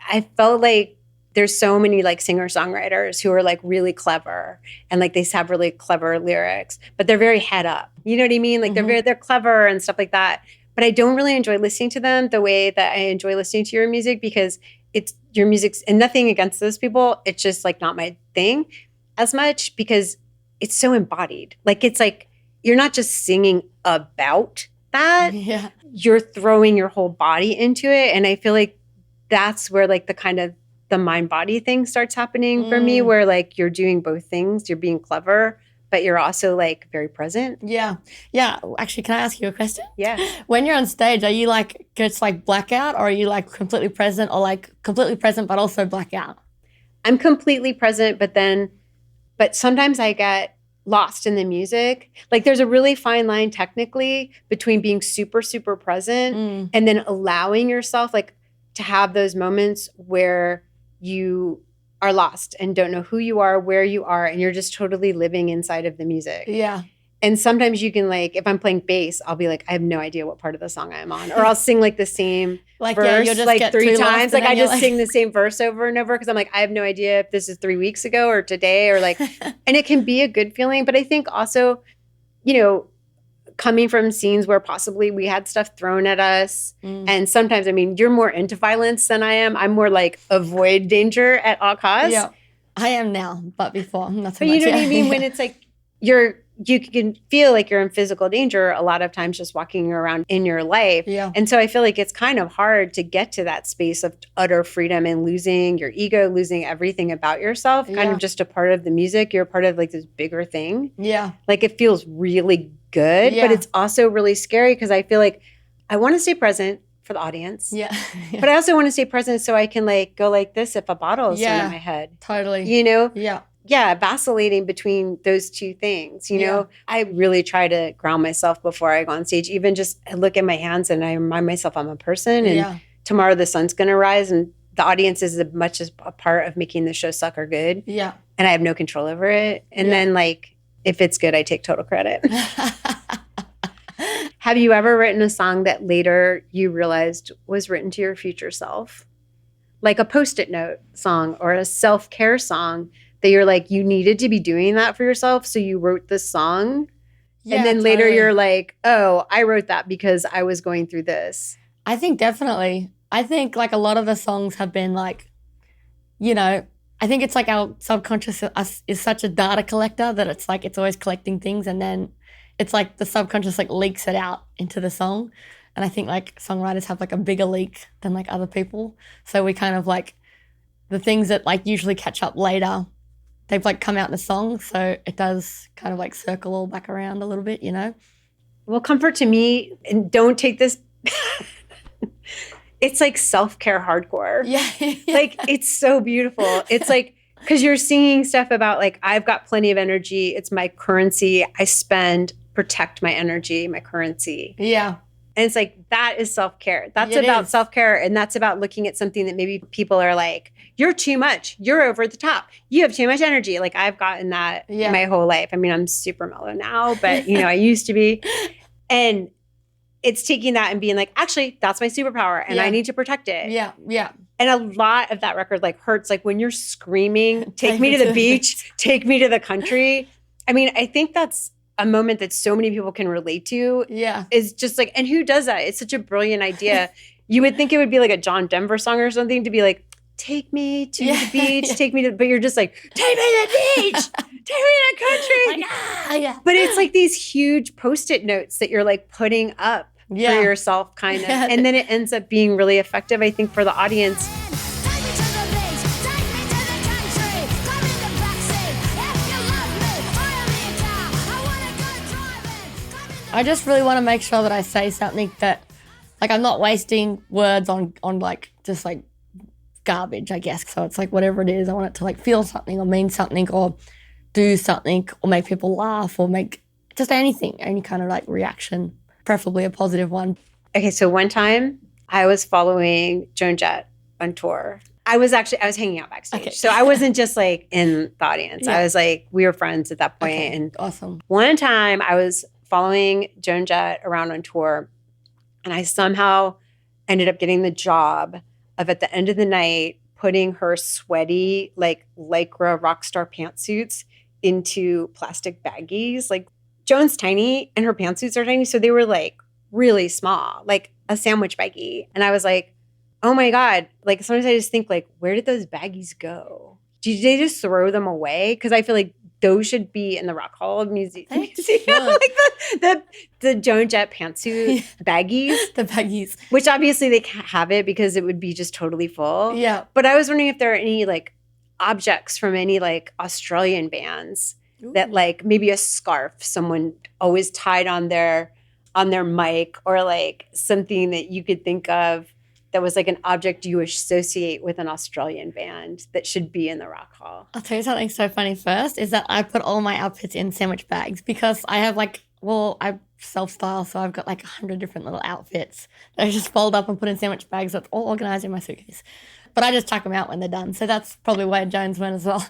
I felt like there's so many like singer-songwriters who are like really clever and like they have really clever lyrics, but they're very head up. You know what I mean? Like they're clever and stuff like that. But I don't really enjoy listening to them the way that I enjoy listening to your music because it's your music's, and nothing against those people. It's just like not my thing as much because it's so embodied. Like, it's like, you're not just singing about that. Yeah. You're throwing your whole body into it. And I feel like that's where like the kind of the mind body thing starts happening for me, where like you're doing both things. You're being clever, but you're also like very present. Yeah. Yeah. Actually, can I ask you a question? Yeah. When you're on stage, are you like just like blackout or are you like completely present or like completely present, but also blackout? I'm completely present, but sometimes I get lost in the music. Like there's a really fine line technically between being super, super present and then allowing yourself like to have those moments where you are lost and don't know who you are, where you are, and you're just totally living inside of the music. Yeah. And sometimes you can like, if I'm playing bass, I'll be like, I have no idea what part of the song I'm on. Or I'll sing like the same verse like 3 times. Like I just sing the same verse over and over because I'm like, I have no idea if this is 3 weeks ago or today or like, and it can be a good feeling. But I think also, you know, coming from scenes where possibly we had stuff thrown at us. And sometimes, I mean, you're more into violence than I am. I'm more like avoid danger at all costs. Yeah, I am now, but before, not so But much. you know what I mean? When it's like you can feel like you're in physical danger a lot of times just walking around in your life. Yeah. And so I feel like it's kind of hard to get to that space of utter freedom and losing your ego, losing everything about yourself, kind of just a part of the music. You're a part of like this bigger thing. Yeah. Like it feels really good, but it's also really scary because I feel like I want to stay present for the audience. Yeah. But I also want to stay present so I can like go like this if a bottle is thrown at my head. Totally. You know? Yeah. Yeah, vacillating between those two things, you know? I really try to ground myself before I go on stage. Even just I look at my hands and I remind myself I'm a person and tomorrow the sun's going to rise and the audience is as much as a part of making the show suck or good. Yeah. And I have no control over it. And then like, if it's good, I take total credit. Have you ever written a song that later you realized was written to your future self? Like a Post-it note song or a self-care song that you're like, you needed to be doing that for yourself, so you wrote this song? Yeah, and then later you're like, oh, I wrote that because I was going through this. I think definitely. I think like a lot of the songs have been like, you know, I think it's like our subconscious is such a data collector that it's like it's always collecting things and then it's like the subconscious like leaks it out into the song. And I think like songwriters have like a bigger leak than like other people. So we kind of like the things that like usually catch up later, they've like come out in a song. So it does kind of like circle all back around a little bit, you know? Well, comfort to me, and don't take this, it's like self-care hardcore. Yeah. Like it's so beautiful. It's like, because you're singing stuff about like, I've got plenty of energy. It's my currency. I protect my energy, my currency. Yeah. And it's like, that is self-care. That's about self-care. And that's about looking at something that maybe people are like, you're too much. You're over the top. You have too much energy. Like I've gotten that my whole life. I mean, I'm super mellow now, but you know, I used to be. And it's taking that and being like, actually, that's my superpower and I need to protect it. Yeah. Yeah. And a lot of that record like hurts. Like when you're screaming, take me to the beach, take me to the country. I mean, I think that's a moment that so many people can relate to. Yeah. Is just like, and who does that? It's such a brilliant idea. You would think it would be like a John Denver song or something to be like, take me to the beach, take me to, but you're just like, take me to the beach, take me to the country. Like, But it's like these huge Post-it notes that you're like putting up for yourself kind of. And then it ends up being really effective, I think, for the audience. I just really want to make sure that I say something that, like, I'm not wasting words on like, just like garbage, I guess. So it's like whatever it is, I want it to like feel something or mean something or do something or make people laugh or make just anything, any kind of like reaction, preferably a positive one. Okay, so one time I was following Joan Jett on tour. I was hanging out backstage. Okay. So I wasn't just like in the audience. I was like, we were friends at that point. Okay. And awesome. One time I was following Joan Jett around on tour and I somehow ended up getting the job of at the end of the night putting her sweaty like Lycra rockstar pantsuits into plastic baggies. Like Joan's tiny and her pantsuits are tiny. So they were like really small, like a sandwich baggie. And I was like, oh my God. Like sometimes I just think like, where did those baggies go? Did they just throw them away? Because I feel like those should be in the Rock Hall Museum. Like the Joan Jett pantsuit baggies. The baggies. Which obviously they can't have it because it would be just totally full. Yeah. But I was wondering if there are any like objects from any like Australian bands that like maybe a scarf someone always tied on their mic or like something that you could think of that was like an object you associate with an Australian band that should be in the Rock Hall. I'll tell you something so funny first is that I put all my outfits in sandwich bags because I have like, well, I self-style, so I've got like 100 different little outfits that I just fold up and put in sandwich bags. That's all organized in my suitcase. But I just chuck them out when they're done. So that's probably why Jones went as well.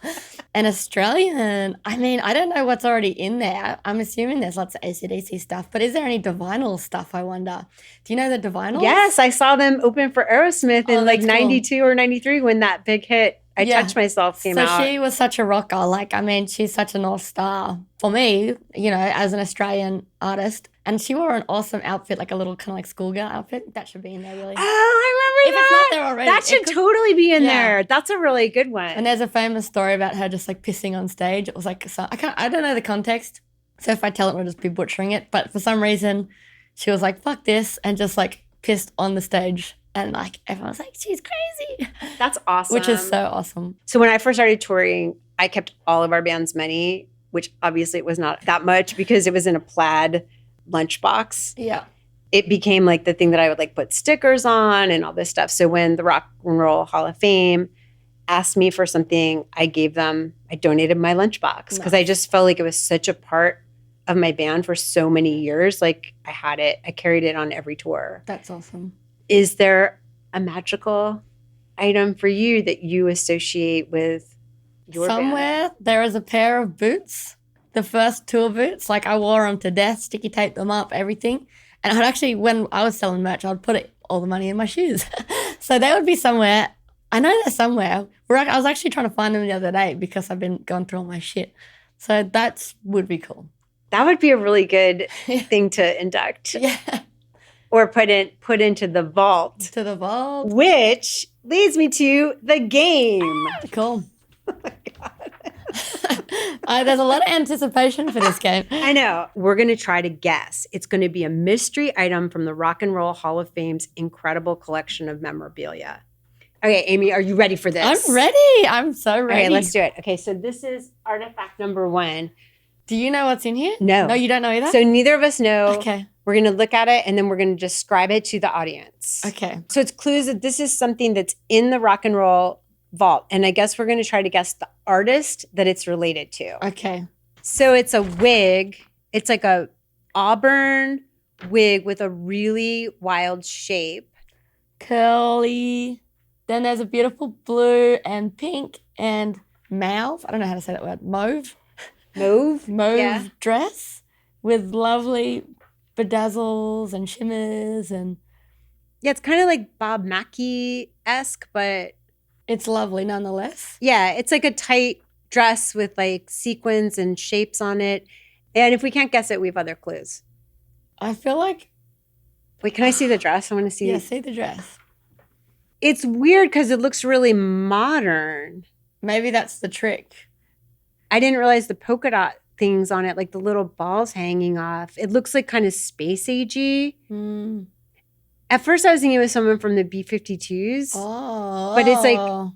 And Australian, I mean, I don't know what's already in there. I'm assuming there's lots of AC/DC stuff. But is there any Divinyl stuff, I wonder? Do you know the Divinyls? Yes, I saw them open for Aerosmith in like 92 or 93 when that big hit I Yeah. Touch Myself came So out. she was such a rocker. Like, I mean, she's such a North Star for me, you know, as an Australian artist. And she wore an awesome outfit, like a little kind of like schoolgirl outfit. That should be in there, really. Oh, I If remember it's not that. there already, That it should could- totally be in Yeah. there. That's a really good one. And there's a famous story about her just like pissing on stage. It was like, so, I don't know the context. So if I tell it, we'll just be butchering it. But for some reason, she was like, fuck this, and just like pissed on the stage. And like everyone was like, she's crazy. That's awesome. Which is so awesome. So when I first started touring, I kept all of our band's money, which obviously it was not that much because it was in a plaid lunchbox. Yeah. It became like the thing that I would like put stickers on and all this stuff. So when the Rock and Roll Hall of Fame asked me for something, I donated my lunchbox because I just felt like it was such a part of my band for so many years. Like I carried it on every tour. That's awesome. Is there a magical item for you that you associate with your Somewhere band? there is a pair of boots, the first tour boots. Like I wore them to death, sticky taped them up, everything. And I'd actually, when I was selling merch, I'd put all the money in my shoes. So they would be somewhere. I know they're somewhere. I was actually trying to find them the other day because I've been going through all my shit. So that would be cool. That would be a really good thing to induct. Yeah. Or put into the vault. To the vault. Which leads me to the game. Cool. Oh my God. There's a lot of anticipation for this game. I know. We're going to try to guess. It's going to be a mystery item from the Rock and Roll Hall of Fame's incredible collection of memorabilia. Okay, Amy, are you ready for this? I'm ready. I'm so ready. Okay, let's do it. Okay, so this is artifact number 1. Do you know what's in here? No. No, you don't know either? So neither of us know. Okay. We're going to look at it and then we're going to describe it to the audience. Okay. So it's clues that this is something that's in the Rock and Roll vault. And I guess we're going to try to guess the artist that it's related to. Okay. So it's a wig. It's like a auburn wig with a really wild shape. Curly. Then there's a beautiful blue and pink and mauve. I don't know how to say that word. Mauve. Mauve? Mauve Yeah. dress with lovely bedazzles and shimmers, and Yeah, it's kind of like Bob Mackie-esque, but it's lovely nonetheless. yeah, it's like a tight dress with like sequins and shapes on it. And if we can't guess it, we have other clues. I feel like, Wait, can I see the dress? I want to see. yeah, see the dress. It's weird because it looks really modern. Maybe that's the trick. I didn't realize the polka dot things on it, like the little balls hanging off. It looks like kind of space agey. Mm. At first, I was thinking it was someone from the B-52s. Oh. But it's like-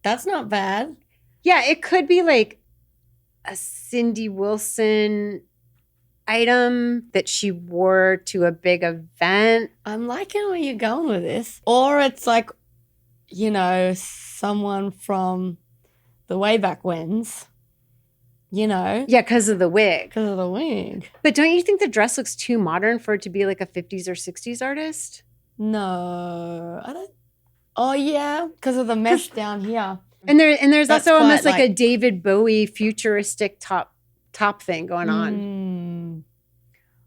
that's not bad. Yeah, it could be like a Cindy Wilson item that she wore to a big event. I'm liking where you're going with this. Or it's like, you know, someone from the way back whens, you know, Yeah, because of the wig. because of the wig. But don't you think the dress looks too modern for it to be like a 50s or 60s artist? No, I don't. Oh, yeah, because of the mesh down here. And there's That's also almost quite like a like- David Bowie futuristic top thing going on. Mm.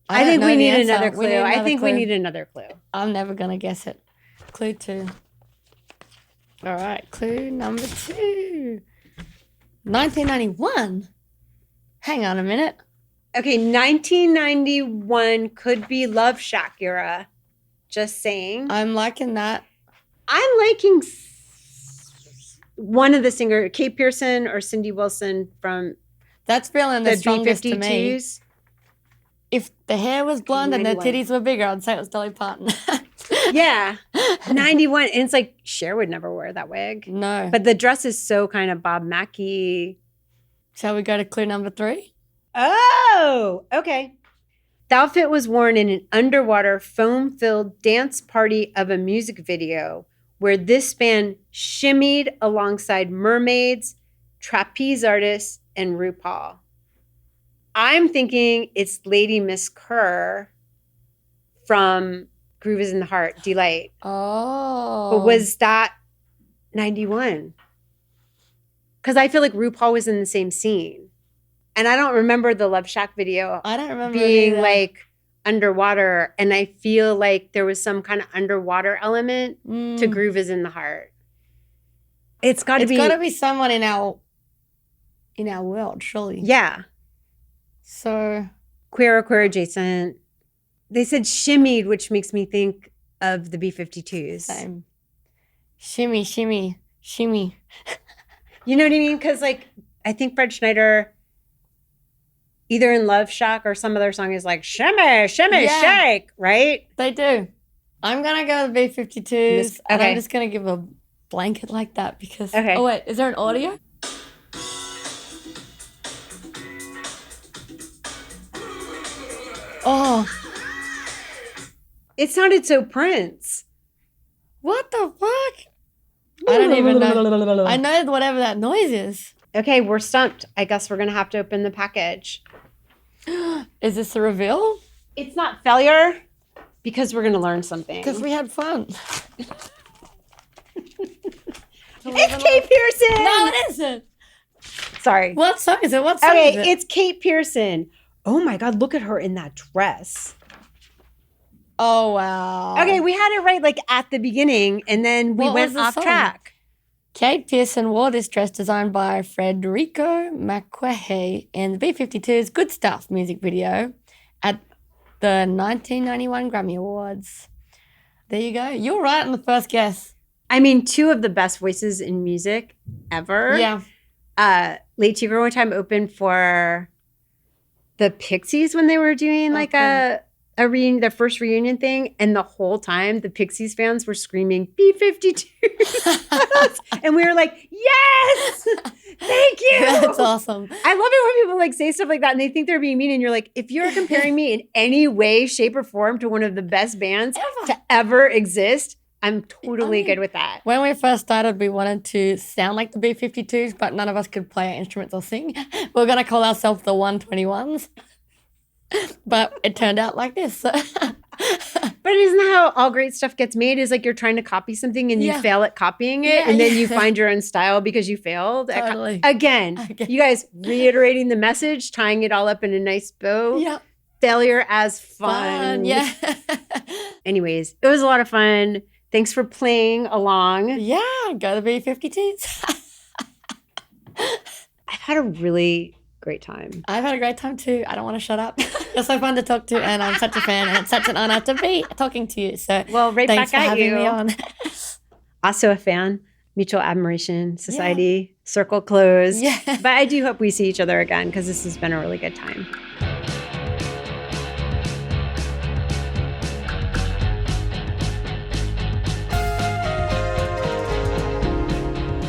I don't think know we the need answer. another We clue. need I another think we clue. need another clue. I'm never going to guess it. Clue 2. All right, clue number 2. 1991. Hang on a minute. Okay, 1991 could be Love Shack era. Just saying. I'm liking that. I'm liking one of the singer, Kate Pearson or Cindy Wilson from That's feeling the the strongest to me. B-52s. If the hair was blonde and the 91. titties were bigger, I'd say it was Dolly Parton. Yeah, 91. And it's like Cher would never wear that wig. No. But the dress is so kind of Bob Mackie. Shall we go to clue number 3? Oh, okay. The outfit was worn in an underwater foam-filled dance party of a music video where this band shimmied alongside mermaids, trapeze artists, and RuPaul. I'm thinking it's Lady Miss Kerr from Groove is in the Heart, Delight. Oh. But was that 91? Because I feel like RuPaul was in the same scene. And I don't remember the Love Shack video I don't remember being either. like underwater. And I feel like there was some kind of underwater element to Mm. Groove is in the Heart. It's got to It's got to be someone in our world, surely. Yeah. So Queer or queer adjacent. They said shimmied, which makes me think of the B-52s. same. Shimmy, shimmy, shimmy. You know what I mean? Because like I think Fred Schneider, either in Love Shack or some other song, is like shimmy, shimmy, Yeah. shake, right? They do. I'm gonna go with B-52s, and Okay. I'm just gonna give a blanket like that because. Okay. Oh wait, is there an audio? Oh, It sounded so Prince. what the fuck? I don't even know. I know whatever that noise is. Okay, we're stumped. I guess we're gonna have to open the package. Is this a reveal? It's not failure because we're gonna learn something. Because we had fun. It's Kate Pearson. No, it isn't. Sorry. What song is it? What song Okay, is it? it's Kate Pearson. Oh my God, look at her in that dress. Oh, wow. Okay, we had it right like at the beginning, and then we What went was the off song? track. Kate Pearson wore this dress designed by Federico McQuehey in the B-52's Good Stuff music video at the 1991 Grammy Awards. There you go. You're right on the first guess. I mean, two of the best voices in music ever. Yeah. Late Tigra one time opened for the Pixies when they were doing like a reunion, their first reunion thing, and the whole time the Pixies fans were screaming B-52, and we were like, yes, thank you. That's awesome. I love it when people like say stuff like that and they think they're being mean, and you're like, if you're comparing me in any way, shape, or form to one of the best bands to ever exist, I'm totally good with that. When we first started, we wanted to sound like the B-52s, but none of us could play instruments or sing. We were going to call ourselves the 121s. But it turned out like this. But isn't that how all great stuff gets made? Is like you're trying to copy something and you Yeah. fail at copying it, Yeah, and then yeah. you find your own style because you failed. Totally. Again, you guys reiterating the message, tying it all up in a nice bow. Yeah. Failure as fun. Yeah. Anyways, it was a lot of fun. Thanks for playing along. Yeah, go the B-52s. I've had a really great time. I've had a great time too. I don't want to shut up. You're so fun to talk to, and I'm such a fan, and it's such an honor to be talking to you. So, Well, right thanks back for at having you. me on. Also a fan. Mutual Admiration Society, circle closed. Yeah. But I do hope we see each other again because this has been a really good time.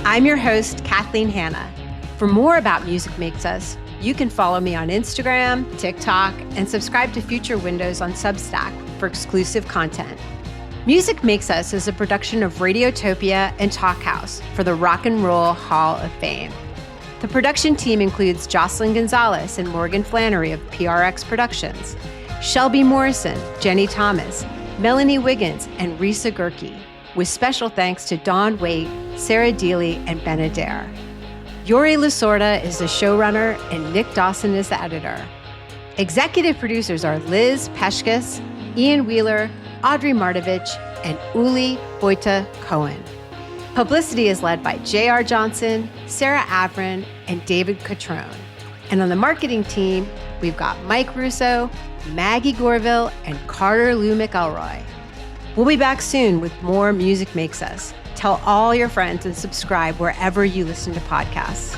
I'm your host, Kathleen Hanna. For more about Music Makes Us, you can follow me on Instagram, TikTok, and subscribe to future windows on Substack for exclusive content. Music Makes Us is a production of Radiotopia and Talkhouse for the Rock and Roll Hall of Fame. The production team includes Jocelyn Gonzalez and Morgan Flannery of PRX Productions, Shelby Morrison, Jenny Thomas, Melanie Wiggins, and Risa Gurkey, with special thanks to Dawn Waite, Sarah Deely, and Ben Adair. Yori Lasorda is the showrunner, and Nick Dawson is the editor. Executive producers are Liz Peshkus, Ian Wheeler, Audrey Martovich, and Uli Boita Cohen. Publicity is led by J.R. Johnson, Sarah Avron, and David Catrone. And on the marketing team, we've got Mike Russo, Maggie Gorville, and Carter Lou McElroy. We'll be back soon with more Music Makes Us. Tell all your friends and subscribe wherever you listen to podcasts.